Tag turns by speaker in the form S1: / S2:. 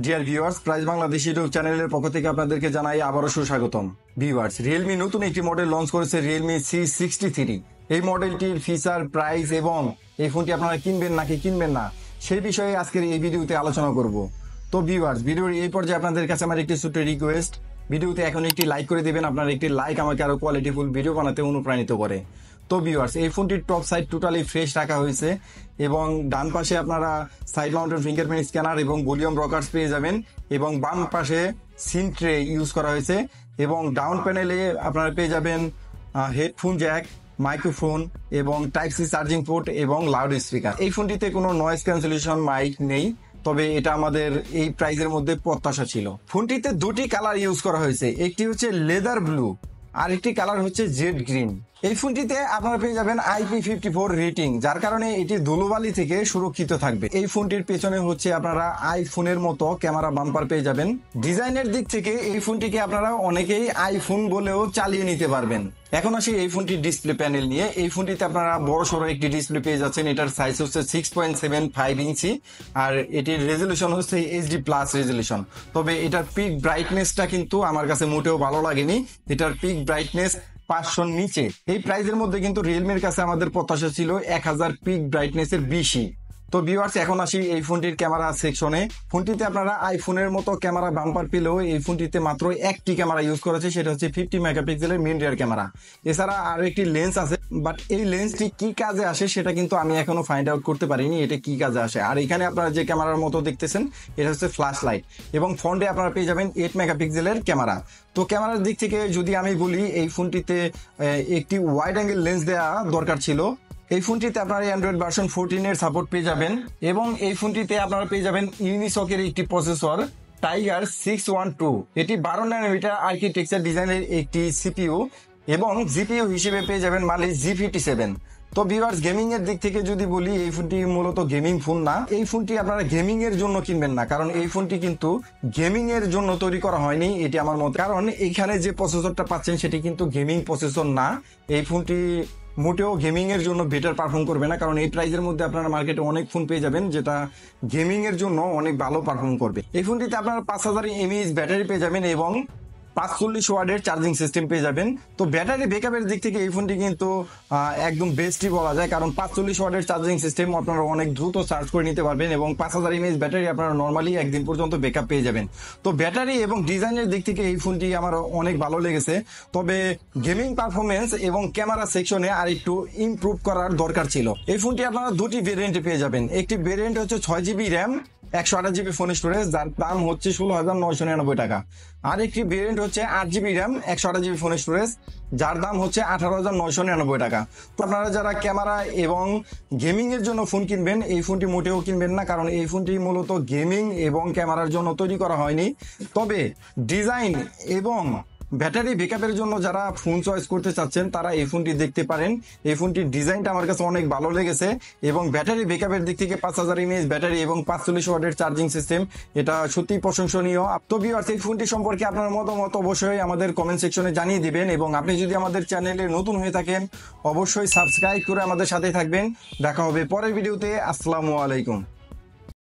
S1: Dear viewers, price Bangladesh YouTube চ্যানেলের পক্ষ থেকে আপনাদেরকে জানাই আবারও সুস্বাগতম। ভিউয়ার্স, রিয়েলমি নতুন একটি মডেল লঞ্চ করেছে, রিয়েলমি C63। এই মডেলটির ফিচার, প্রাইস এবং এই ফোনটি আপনারা কিনবেন নাকি কিনবেন না সেই বিষয়ে আজকের এই ভিডিওতে আলোচনা করব। তো ভিউয়ার্স, ভিডিওর এই পর্যায়ে আপনাদের কাছে আমার একটি ছোট্ট রিকোয়েস্ট, ভিডিওতে এখন একটি লাইক করে দেবেন। আপনার একটি লাইক আমাকে আরো কোয়ালিটিফুল ভিডিও বানাতে অনুপ্রাণিত করে। তো ভিউয়ার্স, এই ফোনটির টপ সাইড টোটালি ফ্রেশ রাখা হয়েছে এবং ডান পাশে আপনারা সাইড মাউন্টেড ফিঙ্গারপ্রিন্ট স্ক্যানার এবং ভলিউম রকার্স পেয়ে যাবেন এবং বাম পাশে সিম ট্রে ইউজ করা হয়েছে এবং ডাউন প্যানেলে আপনারা পেয়ে যাবেন হেডফোন জ্যাক, মাইক্রোফোন এবং টাইপ সি চার্জিং পোর্ট এবং লাউড স্পিকার। এই ফোনটিতে কোনো নয়েজ ক্যান্সেলেশন মাইক নেই, তবে এটা আমাদের এই প্রাইজের মধ্যে প্রত্যাশা ছিল। ফোনটিতে দুটি কালার ইউজ করা হয়েছে, একটি হচ্ছে লেদার ব্লু আর একটি কালার হচ্ছে জেড গ্রিন। এই ফোনটিতে আপনারা পেয়ে যাবেন IP54 রেটিং, যার কারণে এটি ধুলোবালি থেকে সুরক্ষিত থাকবে। এই ফোনটির পেছনে হচ্ছে আপনারা আইফোনের মতো ক্যামেরা বাম্পার পেয়ে যাবেন। ডিজাইনের দিক থেকে এই ফোনটিকে আপনারা অনেকেই আইফোন বলেও চালিয়ে নিতে পারবেন। এখন আসি এই ফোনটির ডিসপ্লে প্যানেল নিয়ে। এই ফোনটিতে আপনারা বড় সড়ো একটি ডিসপ্লে পেয়ে যাচ্ছেন। এটার সাইজ হচ্ছে 6.75 ইঞ্চি আর এটির রেজলিউশন হচ্ছে HD+ রেজলিউশন। তবে এটার পিক ব্রাইটনেসটা কিন্তু আমার কাছে মোটেও ভালো লাগেনি। এটার পিক ব্রাইটনেস 500 নিচে। এই প্রাইজের মধ্যে কিন্তু রিয়েলমির কাছে আমাদের প্রত্যাশা ছিল 1000 পিক ব্রাইটনেসের বেশি। তো ভিউয়ার্স, এখন আসি এই ফোনটির ক্যামেরা সেকশনে। ফোনটিতে আপনারা আইফোনের মতো ক্যামেরা বাম্পার পেলেও এই ফোনটিতে মাত্র একটি ক্যামেরা ইউজ করেছে, সেটা হচ্ছে 50 মেগাপিক্সেলের মেইন রিয়ার ক্যামেরা। এছাড়া আরো একটি লেন্স আছে, বাট এই লেন্সটি কি কাজে আসে সেটা কিন্তু আমি এখনো ফাইন্ড আউট করতে পারিনি এটা কি কাজে আসে। আর এখানে আপনারা যে ক্যামেরার মতো দেখতেছেন এটা হচ্ছে ফ্ল্যাশ লাইট এবং ফ্রন্টে আপনারা পেয়ে যাবেন 8 মেগাপিক্সেলের ক্যামেরা। তো ক্যামেরার দিক থেকে যদি আমি বলি, এই ফোনটিতে একটি ওয়াইড অ্যাঙ্গেল লেন্স দেওয়া দরকার ছিল। এই ফোনটিতে আপনারা অ্যান্ড্রয়েড ভার্সন 14 এর সাপোর্ট পেয়ে যাবেন এবং এই ফোনটিতে আপনারা পেয়ে যাবেন ইউনিসকের একটি প্রসেসর টাইগার 612। এটি 12 ন্যানোমিটার আর্কিটেকচার ডিজাইনের একটি সিপিইউ এবং জিপিইউ হিসেবে পেয়ে যাবেন মালি G57। তো ভিউয়ার্স, গেমিং এর দিক থেকে যদি বলি, এই ফোনটি মূলত গেমিং ফোন না। এই ফোনটি আপনারা গেমিং এর জন্য কিনবেন না, কারণ এই ফোনটি কিন্তু গেমিং এর জন্য তৈরি করা হয়নি, এটি আমার মত। কারণ এখানে যে প্রসেসরটা পাচ্ছেন সেটি কিন্তু গেমিং প্রসেসর না। এই ফোনটি মোটেও গেমিং এর জন্য বেটার পারফর্ম করবে না, কারণ এই প্রাইজের মধ্যে আপনারা মার্কেটে অনেক ফোন পেয়ে যাবেন যেটা গেমিং এর জন্য অনেক ভালো পারফর্ম করবে। এই ফোনটিতে আপনারা 5000 mAh ব্যাটারি পেয়ে যাবেন এবং 540 ওয়াটের চার্জিং সিস্টেম পেয়ে যাবেন। তো ব্যাটারি ব্যাকআপের দিক থেকে এই ফোনটি কিন্তু একদম বেস্টই বলা যায়, কারণ 540 ওয়াটের চার্জিং সিস্টেম আপনারা অনেক দ্রুত চার্জ করে নিতে পারবেন এবং 5000 mAh ব্যাটারি আপনারা নর্মালি একদিন পর্যন্ত ব্যাকআপ পেয়ে যাবেন। তো ব্যাটারি এবং ডিজাইনের দিক থেকে এই ফোনটি আমার অনেক ভালো লেগেছে, তবে গেমিং পারফরমেন্স এবং ক্যামেরা সেকশনে আর একটু ইমপ্রুভ করার দরকার ছিল। এই ফোনটি আপনারা দুটি ভেরিয়েন্টে পেয়ে যাবেন। একটি ভেরিয়েন্ট হচ্ছে 6GB RAM 128GB phone storage, যার দাম হচ্ছে 16,999 টাকা। আর একটি ভেরিয়েন্ট হচ্ছে 8GB RAM 128GB phone storage, যার দাম হচ্ছে 18,999 টাকা। তো আপনারা যারা ক্যামেরা এবং গেমিং এর জন্য ফোন কিনবেন, এই ফোনটি মোটেও কিনবেন না, কারণ এই ফোনটি মূলত গেমিং এবং ক্যামেরার জন্য তৈরি করা হয়নি। তবে ডিজাইন এবং ব্যাটারি ব্যাকআপের জন্য যারা ফোন চয়েস করতে চাচ্ছেন তারা এই ফোনটি দেখতে পারেন। এই ফোনটির ডিজাইনটা আমার কাছে অনেক ভালো লেগেছে এবং ব্যাটারি ব্যাকআপের দিক থেকে 5000 mAh ব্যাটারি এবং 540 ওয়াটের চার্জিং সিস্টেম, এটা সত্যি প্রশংসনীয়। তো ভিউয়ার্স, এই ফোনটি সম্পর্কে আপনার মতামত অবশ্যই আমাদের কমেন্ট সেকশনে জানিয়ে দিবেন এবং আপনি যদি আমাদের চ্যানেলে নতুন হয়ে থাকেন অবশ্যই সাবস্ক্রাইব করে আমাদের সাথে থাকবেন। দেখা হবে পরের ভিডিওতে। আসসালামু আলাইকুম।